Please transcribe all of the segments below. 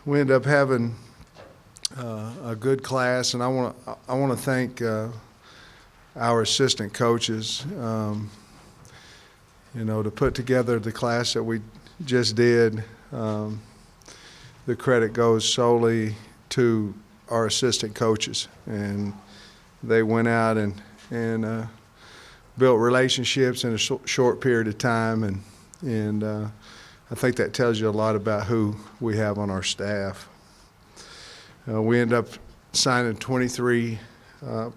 we ended up having a good class, and I want to thank our assistant coaches. To put together the class that we just did, the credit goes solely to our assistant coaches, and they went out and built relationships in a short period of time, and I think that tells you a lot about who we have on our staff. We ended up signing 23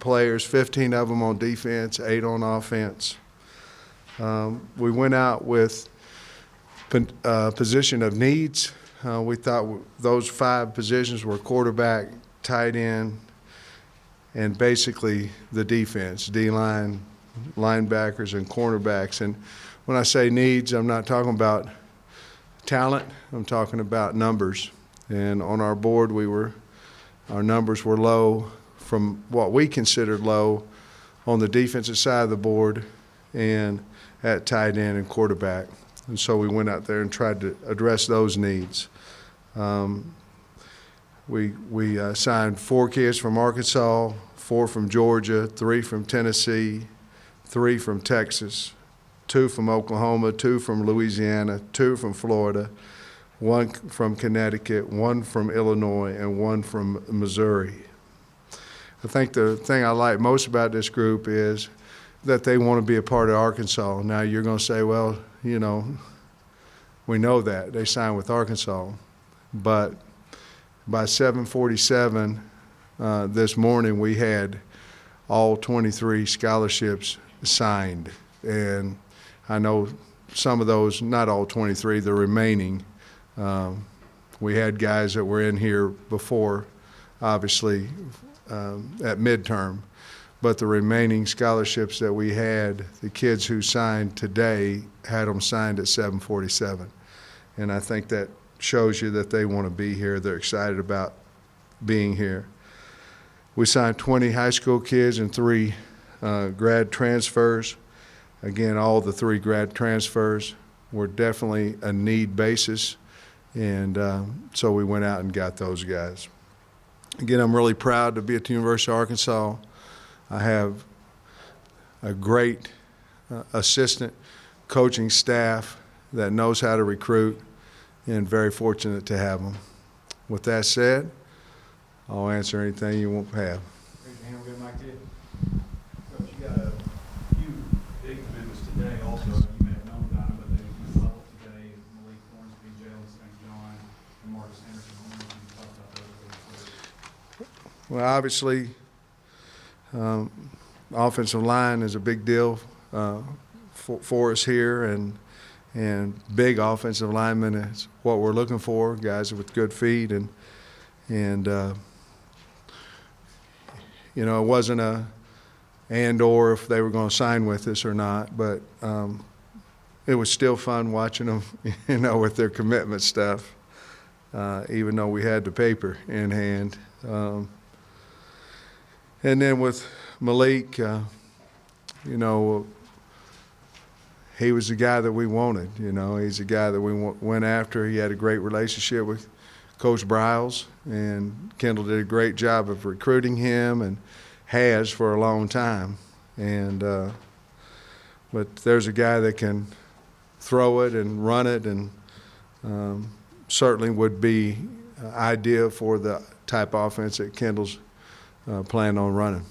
players, 15 of them on defense, 8 on offense. We went out with position of needs. We thought those 5 positions were quarterback, tight end, and basically the defense, D-line, linebackers, and cornerbacks. And when I say needs, I'm not talking about talent, I'm talking about numbers. And on our board, our numbers were low from what we considered low on the defensive side of the board and at tight end and quarterback. And so we went out there and tried to address those needs. We signed 4 kids from Arkansas, 4 from Georgia, 3 from Tennessee, 3 from Texas, 2 from Oklahoma, 2 from Louisiana, 2 from Florida, 1 from Connecticut, 1 from Illinois, and 1 from Missouri. I think the thing I like most about this group is that they want to be a part of Arkansas. Now you're going to say, well, we know that. They signed with Arkansas. But by 7:47 this morning, we had all 23 scholarships signed. And I know some of those, not all 23, the remaining. We had guys that were in here before, obviously, at midterm. But the remaining scholarships that we had, the kids who signed today had them signed at 7:47. And I think that shows you that they want to be here. They're excited about being here. We signed 20 high school kids and 3 grad transfers. Again, all the 3 grad transfers were definitely a need basis, and so we went out and got those guys. Again, I'm really proud to be at the University of Arkansas. I have a great assistant coaching staff that knows how to recruit, and very fortunate to have them. With that said, I'll answer anything you won't have. Good, Mike. Coach, you got a few big commitments today also. You may have known about them, but they leveled today. Malik Hornsby, Jalen St. John, and Marcus Anderson. Can you talk about those? Well, obviously, offensive line is a big deal for us here, and big offensive linemen is what we're looking for, guys with good feet, and it wasn't a and/or if they were going to sign with us or not, but it was still fun watching them, with their commitment stuff, even though we had the paper in hand. And then with Malik, he was the guy that we wanted. He's the guy that we went after. He had a great relationship with Coach Briles, and Kendall did a great job of recruiting him and has for a long time. But there's a guy that can throw it and run it, and certainly would be ideal for the type of offense that Kendall's planning on running.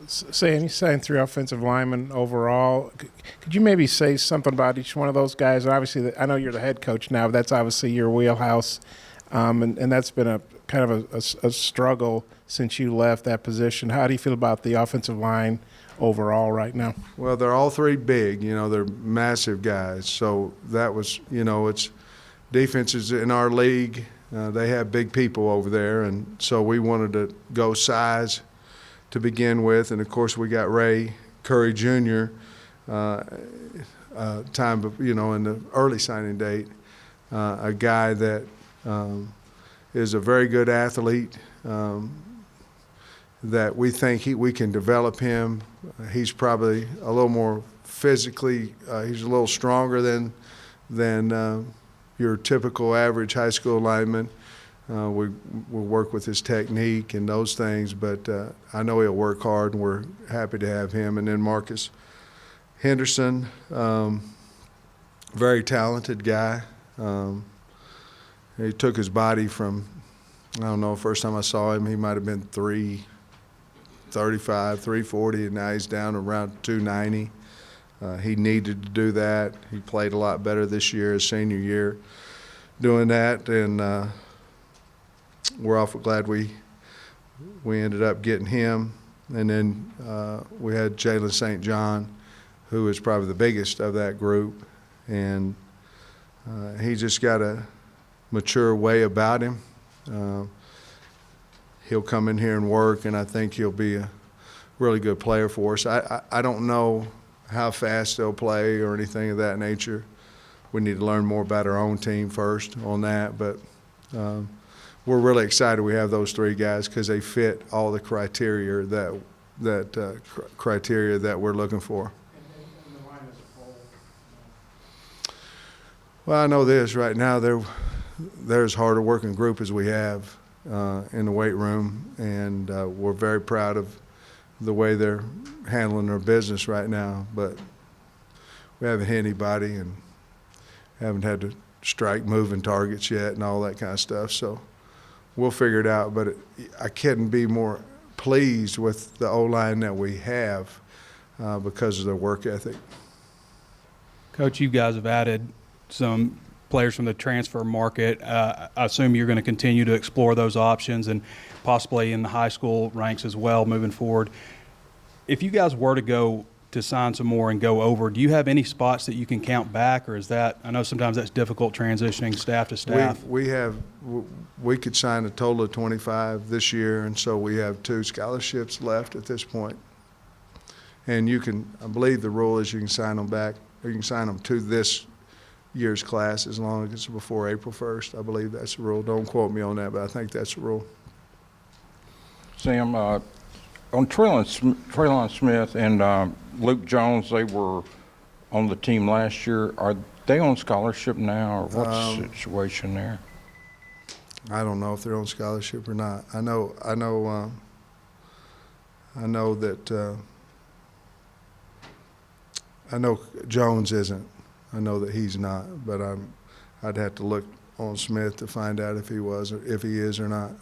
Saying you signed 3 offensive linemen overall. Could you maybe say something about each one of those guys? Obviously, I know you're the head coach now, but that's obviously your wheelhouse, and that's been a kind of a struggle since you left that position. How do you feel about the offensive line overall right now? Well, they're all 3 big. They're massive guys. So that was, it's defenses in our league. They have big people over there, and so we wanted to go size to begin with, and of course we got Ray Curry Jr. In the early signing date, a guy that is a very good athlete, that we think we can develop him. He's probably a little more physically, he's a little stronger than your typical average high school lineman. We'll work with his technique and those things, but I know he'll work hard, and we're happy to have him. And then Marcus Henderson, very talented guy. He took his body from, I don't know, first time I saw him, he might have been 335, 340, and now he's down around 290. He needed to do that. He played a lot better this year, his senior year, doing that, and we're awful glad we ended up getting him. And then we had Jalen St. John, who is probably the biggest of that group, and he just got a mature way about him. He'll come in here and work, and I think he'll be a really good player for us. I don't know how fast they'll play or anything of that nature. We need to learn more about our own team first on that, but we're really excited we have those three guys because they fit all the criteria criteria that we're looking for. And the line as a whole. Well, I know this right now. They're as hard a working group as we have in the weight room, and we're very proud of the way they're handling their business right now. But we haven't hit anybody and haven't had to strike moving targets yet and all that kind of stuff. So we'll figure it out. But I couldn't be more pleased with the O-line that we have because of their work ethic. Coach, you guys have added some players from the transfer market. I assume you're going to continue to explore those options and possibly in the high school ranks as well moving forward. If you guys were to go to sign some more and go over, do you have any spots that you can count back, or is that, I know sometimes that's difficult transitioning staff to staff. We could sign a total of 25 this year, and so we have 2 scholarships left at this point. And you can, I believe the rule is you can sign them back, or you can sign them to this year's class as long as it's before April 1st. I believe that's the rule. Don't quote me on that, but I think that's the rule. Sam, on Traylon Smith and Luke Jones, they were on the team last year. Are they on scholarship now, or what's the situation there? I don't know if they're on scholarship or not. I know that I know Jones isn't. I know that he's not, but I'd have to look on Smith to find out if he is or not.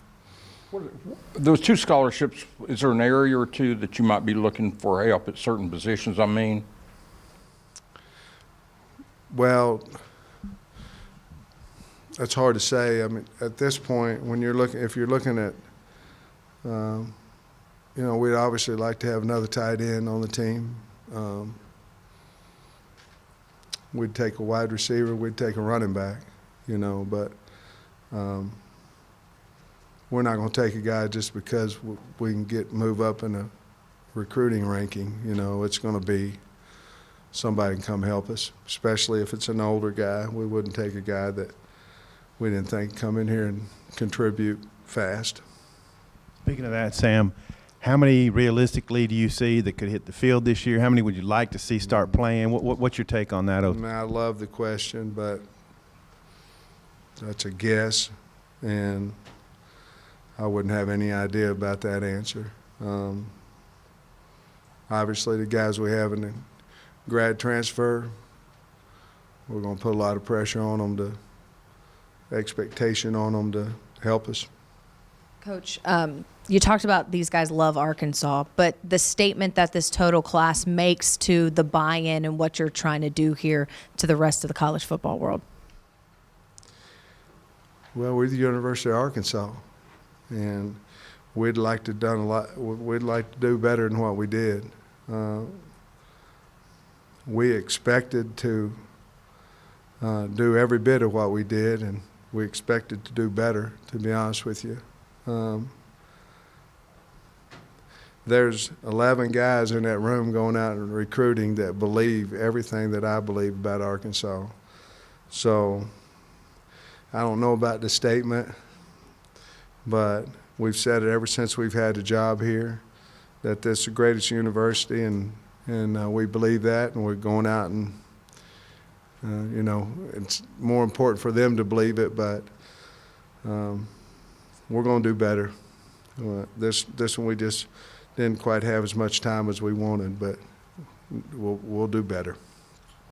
Those 2 scholarships, is there an area or two that you might be looking for help at certain positions? I mean, well, that's hard to say. I mean, at this point, when if you're looking at, we'd obviously like to have another tight end on the team. We'd take a wide receiver, we'd take a running back, but we're not going to take a guy just because we can move up in a recruiting ranking. It's going to be somebody can come help us, especially if it's an older guy. We wouldn't take a guy that we didn't think come in here and contribute fast. Speaking of that, Sam, how many realistically do you see that could hit the field this year? How many would you like to see start playing? What's your take on that? I love the question, but that's a guess, and I wouldn't have any idea about that answer. Obviously, the guys we have in the grad transfer, we're going to put a lot of pressure on them, expectation on them to help us. Coach, you talked about these guys love Arkansas, but the statement that this total class makes to the buy-in and what you're trying to do here to the rest of the college football world. Well, we're the University of Arkansas, and we'd like to done a lot. We'd like to do better than what we did. We expected to do every bit of what we did, and we expected to do better, to be honest with you. There's 11 guys in that room going out and recruiting that believe everything that I believe about Arkansas. So I don't know about the statement, but we've said it ever since we've had a job here, that this is the greatest university, and we believe that, and we're going out and You know, it's more important for them to believe it, but we're going to do better. This one we just didn't quite have as much time as we wanted, but we'll do better.